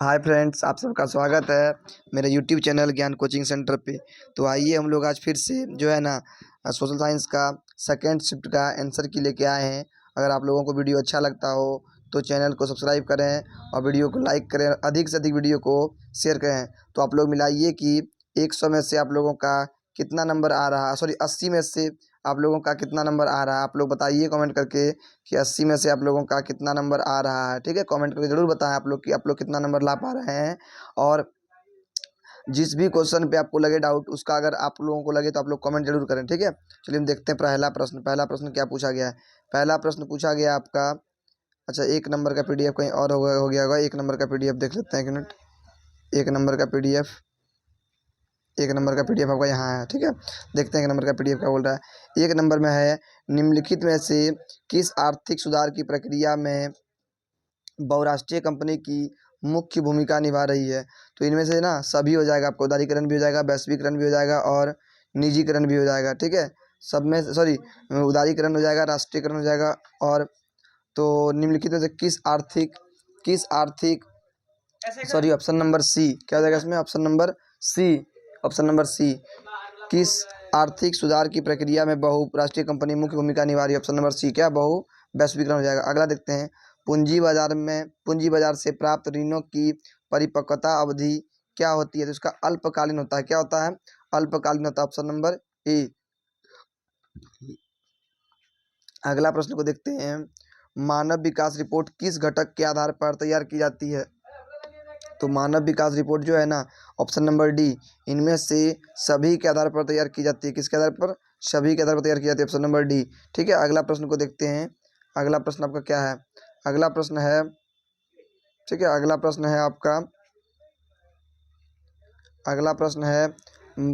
Hi friends, आप सबका स्वागत है मेरे यूट्यूब चैनल ज्ञान कोचिंग सेंटर पे। तो आइए हम लोग आज फिर से जो है ना सोशल साइंस का सेकेंड शिफ्ट का आंसर की लेके आए हैं। अगर आप लोगों को वीडियो अच्छा लगता हो तो चैनल को सब्सक्राइब करें और वीडियो को लाइक करें, अधिक से अधिक वीडियो को शेयर करें। तो आप लोग मिलाइए कि 100 में से आप लोगों का कितना नंबर आ रहा, सॉरी 80 में से आप लोगों का कितना नंबर आ रहा है। आप लोग बताइए कमेंट करके कि 80 में से आप लोगों का कितना नंबर आ रहा है। ठीक है, कमेंट करके ज़रूर बताएं आप लोग कि आप लोग कितना नंबर ला पा रहे हैं। और जिस भी क्वेश्चन पे आपको लगे डाउट, उसका अगर आप लोगों को लगे तो आप लोग कमेंट जरूर करें। ठीक है, चलिए हम देखते हैं पहला प्रश्न क्या पूछा गया है। पहला प्रश्न पूछा गया आपका, अच्छा 1 नंबर का पीडीएफ कहीं और हो गया होगा। 1 नंबर का पीडीएफ देख लेते हैं, 1 मिनट। 1 नंबर का पीडीएफ 1 नंबर का पीडीएफ आपका यहाँ है। ठीक है, देखते हैं 1 नंबर का पीडीएफ क्या बोल रहा है। 1 नंबर में है, निम्नलिखित में से किस आर्थिक सुधार की प्रक्रिया में बहुराष्ट्रीय कंपनी की मुख्य भूमिका निभा रही है। तो इनमें से ना सभी हो जाएगा, आपका उदारीकरण भी हो जाएगा, वैश्वीकरण भी हो जाएगा और निजीकरण भी हो जाएगा। ठीक है, सब में सॉरी उदारीकरण हो जाएगा, राष्ट्रीयकरण हो जाएगा। और तो निम्नलिखित में से किस आर्थिक सॉरी ऑप्शन नंबर सी क्या हो जाएगा इसमें, ऑप्शन नंबर सी किस आर्थिक सुधार की प्रक्रिया में बहुराष्ट्रीय कंपनी मुख्य भूमिका निभा रही है। ऑप्शन नंबर सी क्या, बहु वैश्वीकरण हो जाएगा। अगला देखते हैं, पूंजी बाजार से प्राप्त ऋणों की परिपक्वता अवधि क्या होती है। तो इसका अल्पकालीन होता है। क्या होता है, अल्पकालीन होता है। Option number A. अगला प्रश्न को देखते हैं, मानव विकास रिपोर्ट किस घटक के आधार पर तैयार की जाती है। तो मानव विकास रिपोर्ट जो है ना, ऑप्शन नंबर डी, इनमें से सभी के आधार पर तैयार की जाती है। किसके आधार पर, सभी के आधार पर तैयार की जाती है। Option number D. ठीक है, अगला प्रश्न को देखते हैं। अगला प्रश्न आपका क्या है, अगला प्रश्न है, ठीक है, अगला प्रश्न है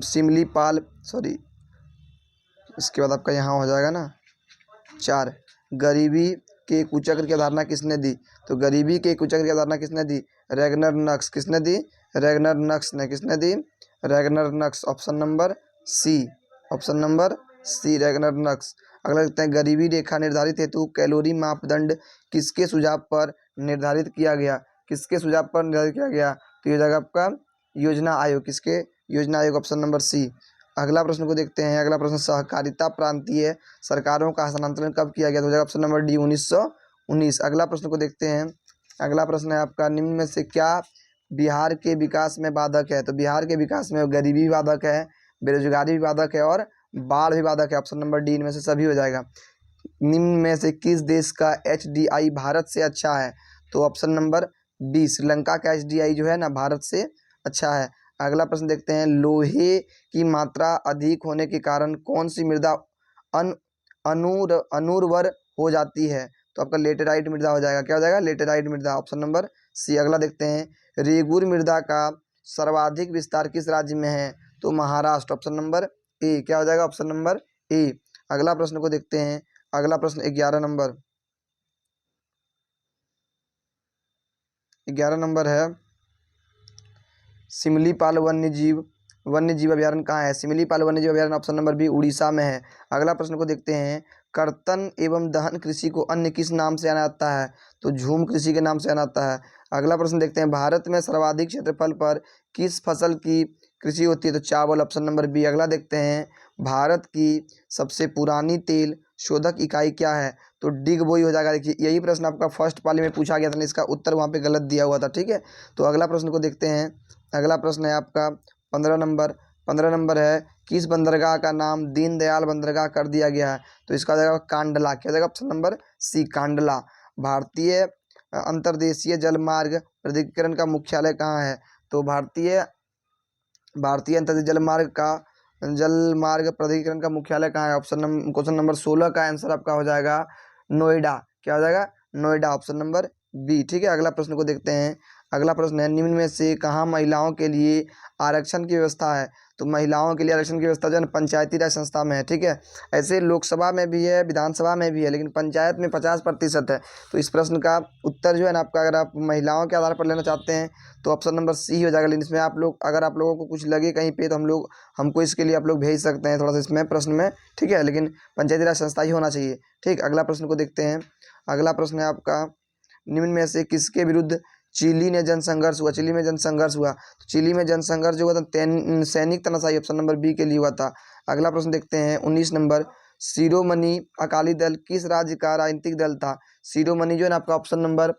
सिमलीपाल, सॉरी इसके बाद आपका यहाँ हो जाएगा ना 4, गरीबी के कुचक्र की अवधारणा किसने दी। तो गरीबी के कुचक्र की अवधारणा किसने दी, रैगनर नक्स। किसने दी, रैगनर नक्स ने। किसने दी, रैगनर नक्स। ऑप्शन नंबर सी रैगनर नक्स। अगला देखते हैं, गरीबी रेखा निर्धारित हेतु कैलोरी मापदंड किसके सुझाव पर निर्धारित किया गया। किसके सुझाव पर निर्धारित किया गया, तो ये जाएगा आपका योजना आयोग। किसके, योजना आयोग। Option number C. अगला प्रश्न को देखते हैं। अगला प्रश्न, सहकारिता प्रांतीय सरकारों का हस्तांतरण कब किया गया। तो हो जाएगा ऑप्शन नंबर डी, 1919। अगला प्रश्न को देखते हैं। अगला प्रश्न है आपका, निम्न में से क्या बिहार के विकास में बाधक है। तो बिहार के विकास में गरीबी भी बाधक है, बेरोजगारी भी बाधक है और बाढ़ भी बाधक है। ऑप्शन नंबर डी, इनमें से सभी हो जाएगा। निम्न में से किस देश का एचडीआई भारत से अच्छा है। तो ऑप्शन नंबर बी, श्रीलंका का एचडीआई जो है ना भारत से अच्छा है। अगला प्रश्न देखते हैं, लोहे की मात्रा अधिक होने के कारण कौन सी मृदा अन अनुर्वर हो जाती है। तो आपका लेटेराइट मृदा हो जाएगा। क्या हो जाएगा, लेटेराइट मृदा। Option number C. अगला देखते हैं, रेगुर मृदा का सर्वाधिक विस्तार किस राज्य में है। तो महाराष्ट्र। Option number A. क्या हो जाएगा, ऑप्शन नंबर ए। अगला प्रश्न को देखते हैं। अगला प्रश्न 11 नंबर है, सिमलीपाल वन्यजीव अभयारण्य कहाँ है। सिमलीपाल वन्यजीव अभयारण्य ऑप्शन नंबर बी, उड़ीसा में है। अगला प्रश्न को देखते हैं, कर्तन एवं दहन कृषि को अन्य किस नाम से जाना जाता है। तो झूम कृषि के नाम से जाना जाता है। अगला प्रश्न देखते हैं, भारत में सर्वाधिक क्षेत्रफल पर किस फसल की कृषि होती है। तो चावल। Option number B. अगला देखते हैं, भारत की सबसे पुरानी तेल शोधक इकाई क्या है। तो डिग बोई हो जाएगा। देखिए यही प्रश्न आपका फर्स्ट पाली में पूछा गया था, इसका उत्तर वहाँ पे गलत दिया हुआ था। ठीक है, तो अगला प्रश्न को देखते हैं। अगला प्रश्न है आपका 15 नंबर है, किस बंदरगाह का नाम दीनदयाल बंदरगाह कर दिया गया है। तो इसका हो जाएगा कांडला। क्या हो जाएगा, ऑप्शन नंबर सी, कांडला। भारतीय अंतर्देशीय जलमार्ग प्राधिकरण का मुख्यालय कहाँ है। तो भारतीय अंतर्देशीय जलमार्ग प्राधिकरण का मुख्यालय कहाँ है। क्वेश्चन नंबर 16 का आंसर आपका हो जाएगा नोएडा। क्या हो जाएगा, नोएडा। Option number B. ठीक है, अगला प्रश्न को देखते हैं। अगला प्रश्न है, निम्न में से कहाँ महिलाओं के लिए आरक्षण की व्यवस्था है। तो महिलाओं के लिए आरक्षण की व्यवस्था जो है ना पंचायती राज संस्था में है। ठीक है, ऐसे लोकसभा में भी है, विधानसभा में भी है, लेकिन पंचायत में 50% है। तो इस प्रश्न का उत्तर जो है ना आपका, अगर आप महिलाओं के आधार पर लेना चाहते हैं तो ऑप्शन नंबर सी हो जाएगा। लेकिन इसमें आप लोग, अगर आप लोगों को कुछ लगे कहीं पे, तो हमको इसके लिए आप लोग भेज सकते हैं थोड़ा सा इसमें प्रश्न में। ठीक है, लेकिन पंचायती राज संस्था ही होना चाहिए। ठीक, अगला प्रश्न को देखते हैं। अगला प्रश्न है आपका, निम्न में से किसके विरुद्ध चिली ने जनसंघर्ष हुआ, चिली में जनसंघर्ष हुआ, तो चिली में जनसंघर्ष जो हुआ था सैनिक तानाशाही, ऑप्शन नंबर बी के लिए हुआ था। अगला प्रश्न देखते हैं 19 नंबर, शिरोमणि अकाली दल किस राज्य का राजनीतिक दल था? शिरोमणि जो है ना आपका ऑप्शन नंबर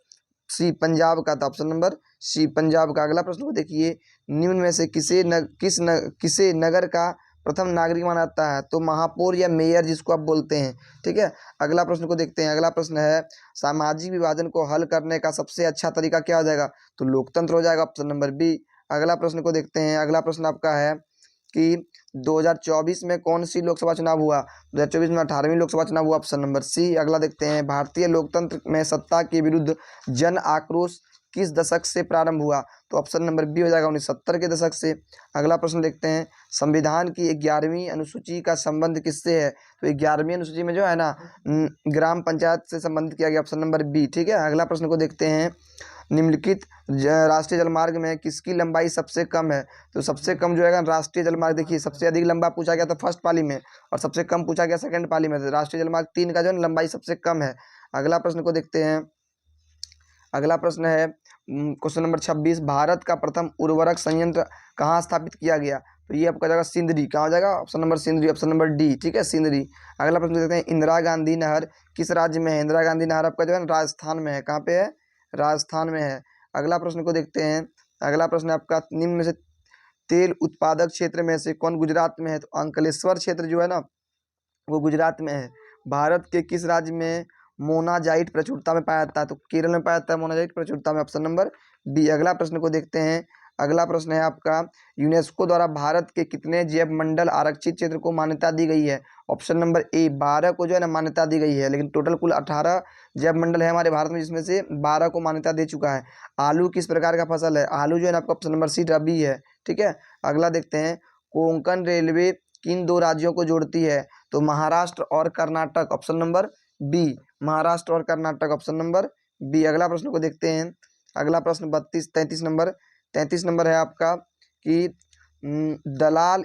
सी पंजाब का था, ऑप्शन नंबर सी पंजाब का। अगला प्रश्न को देखिए, निम्न में से किसे नगर का प्रथम नागरिक माना जाता है? तो महापौर या मेयर जिसको आप बोलते हैं, ठीक है। अगला प्रश्न को देखते हैं। अगला प्रश्न है, सामाजिक विभाजन को हल करने का सबसे अच्छा तरीका क्या हो जाएगा? तो लोकतंत्र हो जाएगा, ऑप्शन नंबर बी। अगला प्रश्न को देखते हैं। अगला प्रश्न आपका है कि 2024 में कौन सी लोकसभा चुनाव हुआ? 2024 में 18वीं लोकसभा चुनाव हुआ, ऑप्शन नंबर सी। अगला देखते हैं, भारतीय लोकतंत्र में सत्ता के विरुद्ध जन आक्रोश किस दशक से प्रारंभ हुआ? तो ऑप्शन नंबर बी हो जाएगा 1970 के दशक से। अगला प्रश्न देखते हैं, संविधान की 11वीं अनुसूची का संबंध किससे है? तो 11वीं अनुसूची में जो है ना ग्राम पंचायत से संबंधित किया गया, ऑप्शन नंबर बी, ठीक है। अगला प्रश्न को देखते हैं, निम्नलिखित राष्ट्रीय जलमार्ग में किसकी लंबाई सबसे कम है? तो सबसे कम जो है राष्ट्रीय जलमार्ग, देखिए सबसे अधिक लंबा पूछा गया था फर्स्ट पाली में और सबसे कम पूछा गया सेकंड पाली में। राष्ट्रीय जलमार्ग 3 का जो है लंबाई सबसे कम है। अगला प्रश्न को देखते हैं। अगला प्रश्न है क्वेश्चन नंबर 26, भारत का प्रथम उर्वरक संयंत्र कहाँ स्थापित किया गया? तो ये आपका जाएगा सिंदरी। कहाँ हो जाएगा? Option number Sindri, option number D, ठीक है, सिंदरी। अगला प्रश्न देखते हैं, इंदिरा गांधी नहर किस राज्य में है? इंदिरा गांधी नहर आपका जो है राजस्थान में है। कहाँ पे है? राजस्थान में है। अगला प्रश्न को देखते हैं। अगला प्रश्न आपका, निम्न में से तेल उत्पादक क्षेत्र में से कौन गुजरात में है? तो अंकलेश्वर क्षेत्र जो है ना वो गुजरात में है। भारत के किस राज्य में मोनाजाइट प्रचुरता में पाया जाता है? तो केरल में पाया जाता है मोनाजाइट प्रचुरता में, ऑप्शन नंबर बी। अगला प्रश्न को देखते हैं। अगला प्रश्न है आपका, यूनेस्को द्वारा भारत के कितने जैव मंडल आरक्षित क्षेत्र को मान्यता दी गई है? ऑप्शन नंबर ए 12 को जो है ना मान्यता दी गई है, लेकिन टोटल कुल 18 जैव मंडल है हमारे भारत में, जिसमें से 12 को मान्यता दे चुका है। आलू किस प्रकार का फसल है? आलू जो है ना आपका ऑप्शन नंबर सी रबी है, ठीक है। अगला देखते हैं, कोंकण रेलवे किन 2 राज्यों को जोड़ती है? तो महाराष्ट्र और Karnataka, option number B, Maharashtra और कर्नाटक, ऑप्शन नंबर बी। अगला प्रश्न को देखते हैं। अगला प्रश्न 33 नंबर है आपका कि दलाल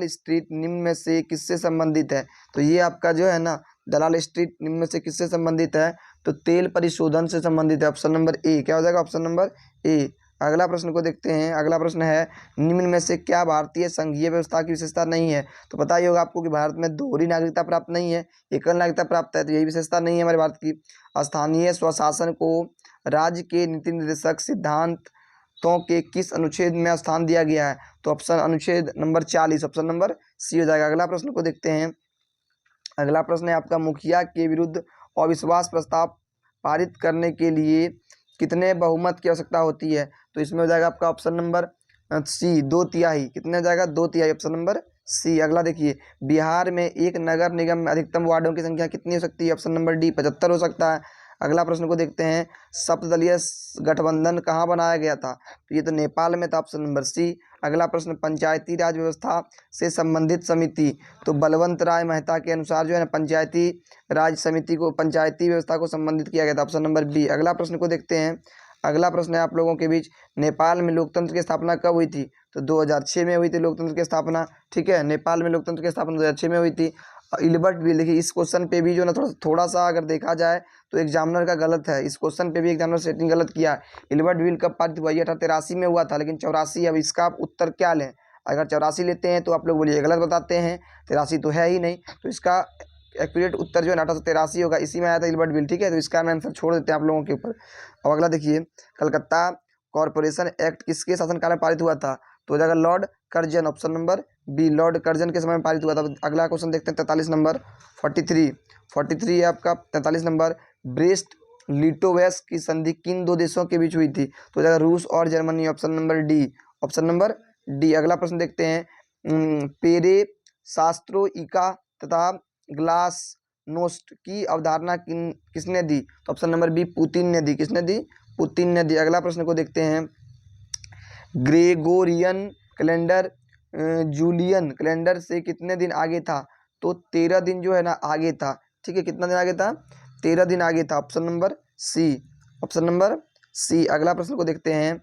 स्ट्रीट निम्न में से किससे संबंधित है? तो ये आपका जो है ना दलाल स्ट्रीट निम्न में से किससे संबंधित है? तो तेल परिशोधन से संबंधित है, ऑप्शन नंबर ए। क्या हो जाएगा? Option number A. अगला प्रश्न को देखते हैं। अगला प्रश्न है, निम्न में से क्या भारतीय संघीय व्यवस्था की विशेषता नहीं है? तो पता ही होगा आपको कि भारत में दोहरी नागरिकता प्राप्त नहीं है, एकल नागरिकता प्राप्त है, तो यही विशेषता नहीं है हमारे भारत की। स्थानीय स्वशासन को राज्य के नीति निर्देशक सिद्धांतों के किस अनुच्छेद में स्थान दिया गया है? तो ऑप्शन अनुच्छेद नंबर 40, ऑप्शन नंबर सी हो जाएगा। अगला प्रश्न को देखते हैं। अगला प्रश्न है आपका, मुखिया के विरुद्ध अविश्वास प्रस्ताव पारित करने के लिए कितने बहुमत की आवश्यकता होती है? तो इसमें हो जाएगा आपका ऑप्शन नंबर सी 2/3। कितने हो जाएगा? 2/3, ऑप्शन नंबर सी। अगला देखिए, बिहार में एक नगर निगम में अधिकतम वार्डों की संख्या कितनी हो सकती है? ऑप्शन नंबर डी 75 हो सकता है। अगला प्रश्न को देखते हैं, सप्तदलीय गठबंधन कहाँ बनाया गया था? तो ये तो नेपाल में था, ऑप्शन नंबर सी। अगला प्रश्न, पंचायती राज व्यवस्था से संबंधित समिति, तो बलवंत राय मेहता के अनुसार जो है ना पंचायती राज समिति को, पंचायती व्यवस्था को संबंधित किया गया था, ऑप्शन नंबर बी। अगला प्रश्न को देखते हैं। अगला प्रश्न है आप लोगों के बीच, नेपाल में लोकतंत्र की स्थापना कब हुई थी? तो 2006 में हुई थी लोकतंत्र की स्थापना, ठीक है। नेपाल में लोकतंत्र की स्थापना 2006 में हुई थी। इल्बर्ट विल, देखिए इस क्वेश्चन पे भी जो ना थोड़ा सा अगर देखा जाए तो एग्जामिनर का गलत है, इस क्वेश्चन पे भी एग्जामिनर सेटिंग गलत किया है। इल्बर्ट विल कब पारित हुआ? ये 1883 में हुआ था, लेकिन 84। अब इसका आप उत्तर क्या लें? अगर 84 लेते हैं तो आप लोग बोलिए गलत बताते हैं, 83 तो है ही नहीं, तो इसका एक्यूरेट उत्तर जो है 1883 होगा, इसी में आया था इल्बर्ट विल, ठीक है। तो इसका मैं आंसर छोड़ देते हैं आप लोगों के ऊपर। अब अगला देखिए, कलकत्ता कॉरपोरेशन एक्ट किसके शासनकाल में पारित हुआ था? तो हो जाएगा lord Curzon, option number B, lord Curzon के समय में पारित हुआ था। अगला क्वेश्चन देखते हैं 43 नंबर, 43 है आपका 43 नंबर, ब्रेस्ट लिटोवेस्क की संधि किन 2 देशों के बीच हुई थी? तो हो जाएगा रूस और Germany, option number D, option number D. अगला प्रश्न देखते हैं, पेरे शास्त्रोइका तथा ग्लासनोस्ट की अवधारणा किसने दी? तो ऑप्शन नंबर बी, पुतिन ने दी। किसने दी? पुतिन ने दी। अगला प्रश्न को देखते हैं, ग्रेगोरियन कैलेंडर जूलियन कैलेंडर से कितने दिन आगे था? तो 13 दिन जो है ना आगे था, ठीक है। कितना दिन आगे था? 13 दिन आगे था, option number C, option number C. अगला प्रश्न को देखते हैं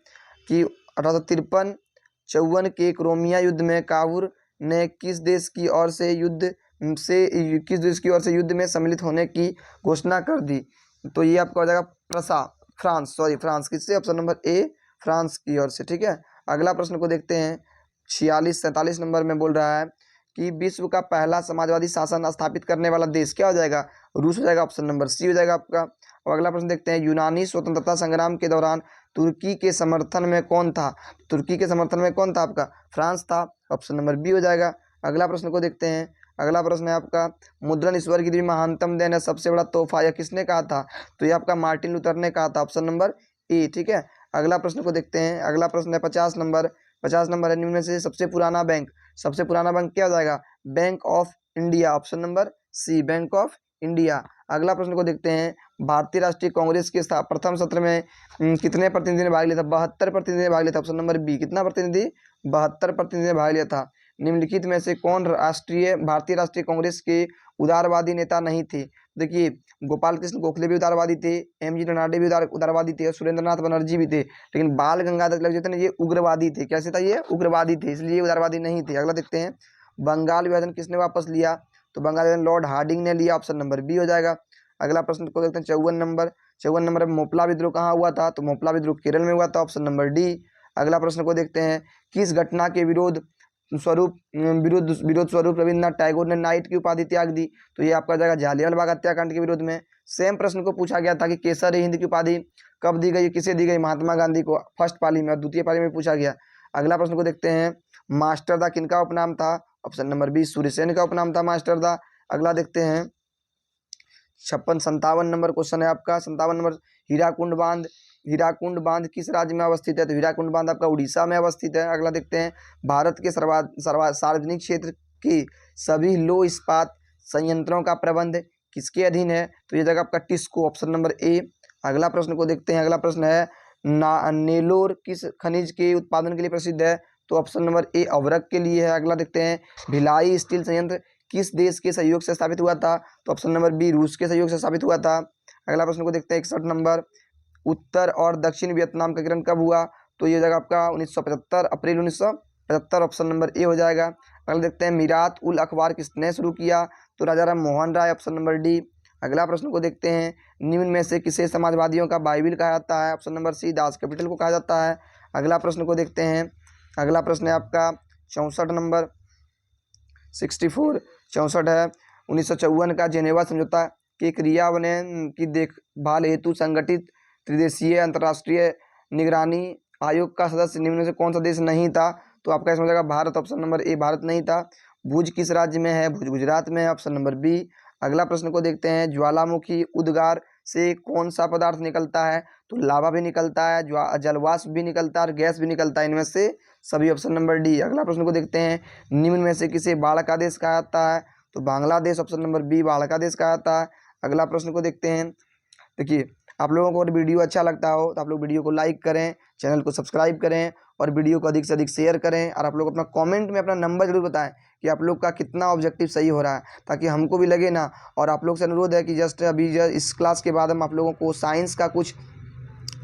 कि 1853-54 के क्रोमिया युद्ध में काबूल ने किस देश की ओर से युद्ध में सम्मिलित होने की घोषणा कर दी? तो ये आपका हो जाएगा फ्रांस, सॉरी फ्रांस किससे, ऑप्शन नंबर ए फ्रांस की ओर से। ठीक है, अगला प्रश्न को देखते हैं 47 नंबर में बोल रहा है कि विश्व का पहला समाजवादी शासन स्थापित करने वाला देश क्या हो जाएगा, रूस हो जाएगा, ऑप्शन नंबर सी हो जाएगा आपका। और अगला प्रश्न देखते हैं यूनानी स्वतंत्रता संग्राम के दौरान तुर्की के समर्थन में कौन था, तुर्की के समर्थन में कौन था आपका, फ्रांस था, ऑप्शन नंबर बी हो जाएगा। अगला प्रश्न को देखते हैं, अगला प्रश्न है आपका मुद्रण ईश्वर की महानतम देन है, सबसे बड़ा तोहफा, यह किसने कहा था, तो ये आपका मार्टिन लूथर ने कहा था, ऑप्शन नंबर ए। ठीक है, अगला प्रश्न को देखते हैं, अगला प्रश्न है 50 नंबर, 50 नंबर है निम्न में से सबसे पुराना बैंक, सबसे पुराना बैंक क्या हो जाएगा, Bank of India, option number C, Bank of India. अगला प्रश्न को देखते हैं भारतीय राष्ट्रीय कांग्रेस के प्रथम सत्र में कितने प्रतिनिधि ने भाग लिया था, 72 प्रतिनिधि ने भाग लिया था, ऑप्शन नंबर बी, कितना प्रतिनिधि, 72 प्रतिनिधि ने भाग लिया था। निम्नलिखित में से कौन भारतीय राष्ट्रीय कांग्रेस के उदारवादी नेता नहीं थे, देखिए गोपाल कृष्ण गोखले भी उदारवादी थे, एम.जी. रनाडे भी उदारवादी थे और सुरेंद्रनाथ बनर्जी भी थे, लेकिन बाल गंगाधर तिलक जो थे ना ये उग्रवादी थे, कैसे था ये, उग्रवादी थे, इसलिए उदारवादी नहीं थे। अगला देखते हैं बंगाल विभाजन किसने वापस लिया, तो बंगाल विभाजन लॉर्ड हार्डिंग ने लिया, ऑप्शन नंबर बी हो जाएगा। अगला प्रश्न को देखते हैं 54 नंबर, 54 नंबर में मोपला विद्रोह कहाँ हुआ था, तो मोपला विद्रोह केरल में हुआ था, ऑप्शन नंबर डी। अगला प्रश्न को देखते हैं किस घटना के विरोध स्वरूप रविन्द्रनाथ टैगोर ने नाइट की उपाधि त्याग दी, तो ये आपका जाएगा जालियांवाला बाग हत्याकांड के विरोध में। सेम प्रश्न को पूछा गया था कि केसर हिंद की उपाधि कब दी गई, किसे दी गई, महात्मा गांधी को, फर्स्ट पाली में, और द्वितीय पाली में पूछा गया। अगला प्रश्न को देखते हैं मास्टर दा किनका उपनाम था, ऑप्शन नंबर बी सूर्यसेन का उपनाम था मास्टर दा। अगला देखते हैं 57 नंबर क्वेश्चन है आपका, 57 नंबर हीराकुंड बांध, हीराकुंड बांध किस राज्य में अवस्थित है, तो हीराकुंड बांध आपका उड़ीसा में अवस्थित है। अगला देखते हैं भारत के सार्वजनिक क्षेत्र की सभी लो इस्पात संयंत्रों का प्रबंध किसके अधीन है, तो ये जगह आपका टिस्को, ऑप्शन नंबर ए। अगला प्रश्न को देखते हैं, अगला प्रश्न है नेलोर किस खनिज के उत्पादन के लिए प्रसिद्ध है, तो ऑप्शन नंबर ए अवरक के लिए है। अगला देखते हैं भिलाई स्टील संयंत्र किस देश के सहयोग से स्थापित हुआ था, तो ऑप्शन नंबर बी रूस के सहयोग से स्थापित हुआ था। अगला प्रश्न को देखते हैं 61 नंबर उत्तर और दक्षिण वियतनाम का विभाजन कब हुआ, तो ये जगह आपका 1975, अप्रैल 1975, ऑप्शन नंबर ए हो जाएगा। अगला देखते हैं मीरात उल अखबार किसने शुरू किया, तो राजा Ram Mohan Roy, option number D. अगला प्रश्न को देखते हैं निम्न में से किसे समाजवादियों का बाइबिल कहा जाता है, option number C Das Kapital को कहा जाता है। अगला प्रश्न को देखते हैं, अगला प्रश्न है आपका 64 नंबर, 64 है 1954 का जेनेवा समझौता के क्रियान्वयन की देखभाल हेतु संगठित त्रिदेशीय अंतर्राष्ट्रीय निगरानी आयोग का सदस्य निम्न में से कौन सा देश नहीं था, तो आपका इसमें हो जाएगा Bharat, option number A Bharat नहीं था। भुज किस राज्य में है, भुज गुजरात में है, ऑप्शन नंबर बी। अगला प्रश्न को देखते हैं ज्वालामुखी उद्गार से कौन सा पदार्थ निकलता है, तो लावा भी निकलता है, जलवाष्प भी निकलता है और गैस भी निकलता है, इनमें से सभी, ऑप्शन नंबर डी। अगला प्रश्न को देखते हैं निम्न में से किसे बाढ़ का देश कहा जाता है, तो बांग्लादेश, ऑप्शन नंबर बी बाढ़ का देश कहा जाता है। अगला प्रश्न को देखते हैं, देखिए आप लोगों को अगर वीडियो अच्छा लगता हो तो आप लोग वीडियो को लाइक करें, चैनल को सब्सक्राइब करें और वीडियो को अधिक से अधिक शेयर करें, और आप लोग अपना कमेंट में अपना नंबर जरूर बताएं कि आप लोग का कितना ऑब्जेक्टिव सही हो रहा है, ताकि हमको भी लगे ना। और आप लोग से अनुरोध है कि जस्ट इस क्लास के बाद हम आप लोगों को साइंस का कुछ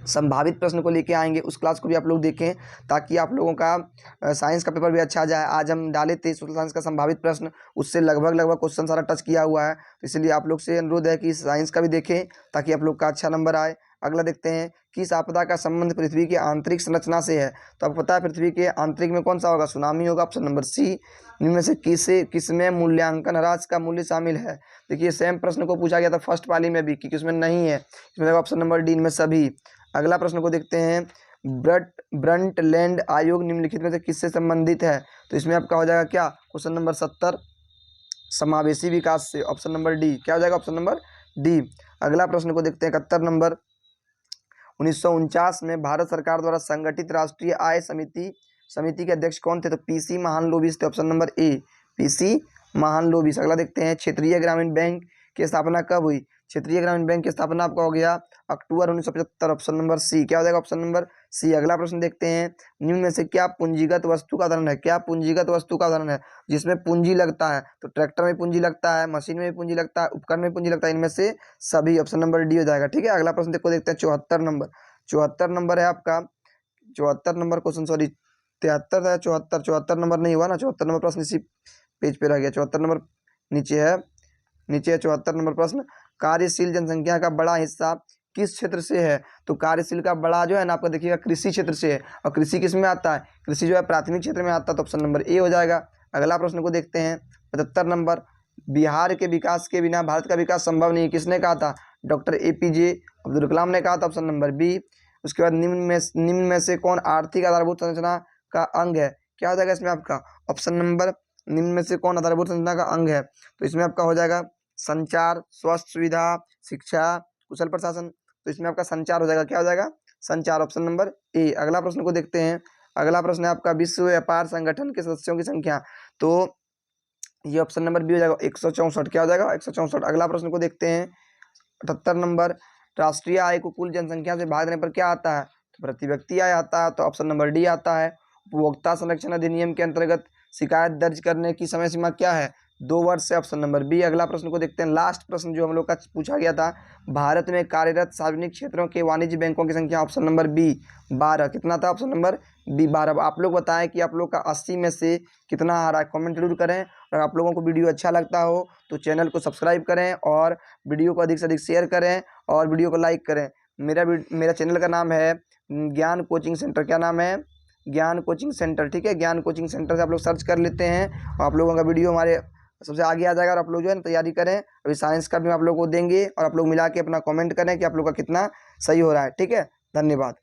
संभावित प्रश्न को लेके आएंगे, उस क्लास को भी आप लोग देखें ताकि आप लोगों का साइंस का पेपर भी अच्छा जाए। आज हम डाले थे सोशल साइंस का संभावित प्रश्न, उससे लगभग क्वेश्चन सारा टच किया हुआ है, तो इसलिए आप लोग से अनुरोध है कि साइंस का भी देखें ताकि आप लोग का अच्छा नंबर आए। अगला देखते हैं किस आपदा का संबंध पृथ्वी की आंतरिक संरचना से है, तो आपको पता है पृथ्वी के आंतरिक में कौन सा होगा, सुनामी होगा, ऑप्शन नंबर सी। इनमें से किसमें मूल्यांकन ह्रास का मूल्य शामिल है, देखिए सेम प्रश्न को पूछा गया था फर्स्ट पाली में भी कि किसमें नहीं है, इसमें ऑप्शन नंबर डी इनमें सभी। अगला प्रश्न को देखते हैं ब्रंटलैंड आयोग निम्नलिखित में से किससे संबंधित है, तो इसमें आपका हो जाएगा क्या, क्वेश्चन नंबर 70 समावेशी विकास से, ऑप्शन नंबर डी, क्या हो जाएगा, ऑप्शन नंबर डी। अगला प्रश्न को देखते हैं 71 नंबर 1949 में भारत सरकार द्वारा संगठित राष्ट्रीय आय समिति के अध्यक्ष कौन थे, तो पीसी महालनोबिस थे, option number A PC Mahalanobis. अगला देखते हैं क्षेत्रीय ग्रामीण बैंक की स्थापना कब हुई, क्षेत्रीय ग्रामीण बैंक की स्थापना आपका हो गया अक्टूबर 1975, ऑप्शन नंबर सी, क्या हो जाएगा, ऑप्शन नंबर सी। अगला प्रश्न देखते हैं निम्न में से क्या पूंजीगत वस्तु का उदाहरण है, क्या पूंजीगत वस्तु का उदाहरण है जिसमें पूंजी लगता है, तो ट्रैक्टर में पूंजी लगता है, मशीन में भी पूंजी लगता है, उपकरण में पूंजी लगता है, इनमें से सभी, ऑप्शन नंबर डी हो जाएगा। ठीक है, अगला प्रश्न देखते हैं 74 नंबर है आपका, 74 नंबर क्वेश्चन, सॉरी 73 है, 74 नंबर नहीं हुआ ना, 74 नंबर प्रश्न इसी पेज पे रह गया, 74 नंबर नीचे है 74 नंबर प्रश्न कार्यशील जनसंख्या का बड़ा हिस्सा किस क्षेत्र से है, तो कार्यशील का बड़ा जो है ना आपका देखिएगा कृषि क्षेत्र से है। और कृषि किस में आता है, कृषि जो है प्राथमिक क्षेत्र में आता है, तो ऑप्शन नंबर ए हो जाएगा। अगला प्रश्न को देखते हैं 75 नंबर। बिहार के विकास के बिना भारत का विकास संभव नहीं, किसने कहा था, डॉक्टर APJ अब्दुल कलाम ने कहा था, ऑप्शन नंबर बी। उसके बाद निम्न में से कौन आर्थिक आधारभूत संरचना का अंग है, क्या हो जाएगा इसमें आपका ऑप्शन नंबर, निम्न में से कौन आधारभूत संरचना का अंग है, तो इसमें आपका हो जाएगा संचार, स्वास्थ्य सुविधा, शिक्षा, कुशल प्रशासन। तो इसमें आपका संचार हो जाएगा, क्या हो जाएगा, संचार, ऑप्शन नंबर ए। अगला प्रश्न को देखते हैं। अगला प्रश्न है आपका विश्व व्यापार संगठन के सदस्यों की संख्या, तो ये ऑप्शन नंबर बी हो जाएगा 164, क्या हो जाएगा 164। अगला प्रश्न को देखते हैं 78 नंबर। राष्ट्रीय आय को कुल जनसंख्या से भाग देने पर क्या आता है, तो प्रति व्यक्ति आय आता है, तो ऑप्शन नंबर डी आता है। उपभोक्ता संरक्षण अधिनियम के अंतर्गत शिकायत दर्ज करने की समय सीमा क्या है, 2 वर्ष से, ऑप्शन नंबर बी। अगला प्रश्न को देखते हैं, लास्ट प्रश्न जो हम लोग का पूछा गया था, भारत में कार्यरत सार्वजनिक क्षेत्रों के वाणिज्य बैंकों की संख्या, ऑप्शन नंबर बी 12, कितना था, ऑप्शन नंबर बी 12। अब आप लोग बताएं कि आप लोग का 80 में से कितना आ रहा है, कमेंट जरूर करें। अगर आप लोगों को वीडियो अच्छा लगता हो तो चैनल को सब्सक्राइब करें और वीडियो को अधिक से अधिक शेयर करें और वीडियो को लाइक करें। मेरा चैनल का नाम है ज्ञान कोचिंग सेंटर, क्या नाम है, ज्ञान कोचिंग सेंटर, ठीक है। ज्ञान कोचिंग सेंटर से आप लोग सर्च कर लेते हैं और आप लोगों का वीडियो हमारे सबसे आगे आ जाएगा और आप लोग जो है तैयारी करें। अभी साइंस का भी आप लोग को देंगे और आप लोग मिला के अपना कमेंट करें कि आप लोग का कितना सही हो रहा है, ठीक है। धन्यवाद।